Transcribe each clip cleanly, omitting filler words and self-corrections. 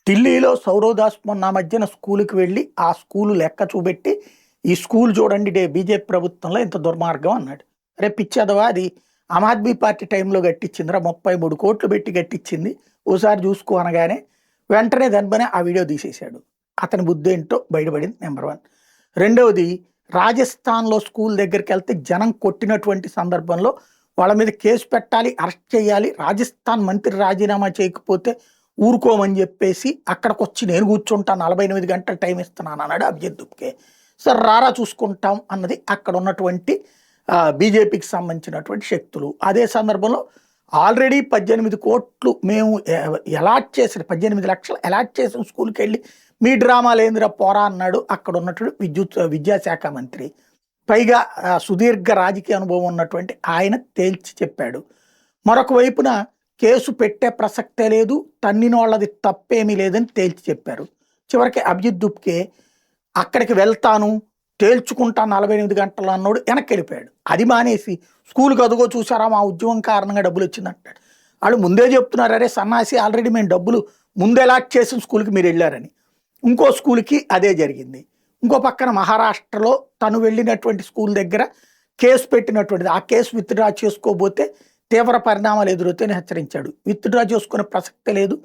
ఢిల్లీలో సౌరవ్ దాస్ మొన్న మధ్యన స్కూల్‌కి వెళ్ళి, ఆ స్కూలు లెక్క చూపెట్టి, "ఈ స్కూల్ చూడండి బీజేపీ ప్రభుత్వంలో ఇంత దుర్మార్గం" అన్నాడు. అరే పిచ్చెదవా, అది ఆమ్ ఆద్మీ పార్టీ టైంలో కట్టించిందిరా, 33,00,00,000 పెట్టి కట్టించింది. ఓసారి చూసుకో అనగానే, వెంటనే దానిపైన ఆ వీడియో తీసేశాడు. అతని బుద్ధేంటో బయటపడింది నంబర్ 1. రెండవది, రాజస్థాన్‌లో స్కూల్ దగ్గరికెళ్తే జనం కొట్టినటువంటి సందర్భంలో వాళ్ళ మీద కేసు పెట్టాలి, అరెస్ట్ చేయాలి. రాజస్థాన్ మంత్రి రాజీనామా చేయకపోతే ఊరుకోమని చెప్పేసి అక్కడికొచ్చి నేను కూర్చుంటా, 48 గంటలు టైం ఇస్తున్నాను అన్నాడు అభిజిత్ దుప్కే. సరే రారా చూసుకుంటాం అన్నది అక్కడ ఉన్నటువంటి బీజేపీకి సంబంధించినటువంటి శక్తులు. అదే సందర్భంలో ఆల్రెడీ 18,00,00,000 మేము అలాట్ చేసిన 18,00,000 అలాట్ చేసిన స్కూల్‌కి వెళ్ళి మీ డ్రామాలేందిరా పోరా అన్నాడు అక్కడ ఉన్నటువంటి విద్యాశాఖ మంత్రి. పైగా సుదీర్ఘ రాజకీయ అనుభవం ఉన్నటువంటి ఆయన తేల్చి చెప్పాడు. మరొక వైపున కేసు పెట్టే ప్రసక్తే లేదు, తన్నినోళ్ళది తప్పేమీ లేదని తేల్చి చెప్పారు. చివరికి అభిజిత్ దుప్కే అక్కడికి వెళ్తాను, తేల్చుకుంటా 48 గంటలు అన్నోడు వెనక్కెళ్ళిపోయాడు. అది మానేసి స్కూల్‌కి అదుగో చూసారా మా ఉద్యమం కారణంగా డబ్బులొచ్చిందంటాడు. ఆళ్ళు ముందే చెప్తున్నారు, అరే సన్నాసి ఆల్రెడీ మేము డబ్బులు ముందే అలాట్ చేసిన స్కూల్‌కి మీరెళ్లారని. ఇంకో స్కూల్‌కి అదే జరిగింది. ఇంకో పక్కన మహారాష్ట్రలో తను వెళ్ళినటువంటి స్కూల్ దగ్గర కేసు పెట్టినటువంటిది. ఆ కేసు విత్‌డ్రా చేసుకోబోతే తీవ్ర పరిణామాలు ఎదురవుతాయని హెచ్చరించాడు. విత్‌డ్రా చేసుకునే ప్రసక్తే లేదు,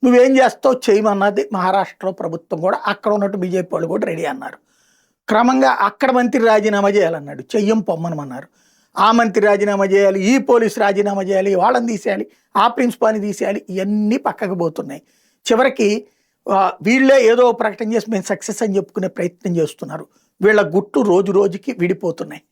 నువ్వేం చేస్తావు చేయమన్నది మహారాష్ట్రలో ప్రభుత్వం కూడా. అక్కడ ఉన్నట్టు బీజేపీ వాళ్ళు కూడా రెడీ అన్నారు. క్రమంగా అక్కడ మంత్రి రాజీనామా చేయాలన్నాడు, చెయ్యం పొమ్మనమన్నారు. ఆ మంత్రి రాజీనామా చేయాలి, ఈ పోలీసు రాజీనామా చేయాలి, వాళ్ళని తీసేయాలి, ఆ ప్రిన్సిపాల్ని తీసేయాలి, ఇవన్నీ పక్కకు పోతున్నాయి. చివరికి వీళ్ళే ఏదో ప్రకటన చేసి మేము సక్సెస్ అని చెప్పుకునే ప్రయత్నం చేస్తున్నారు. వీళ్ళ గుట్టు రోజు రోజుకి విడిపోతున్నాయి.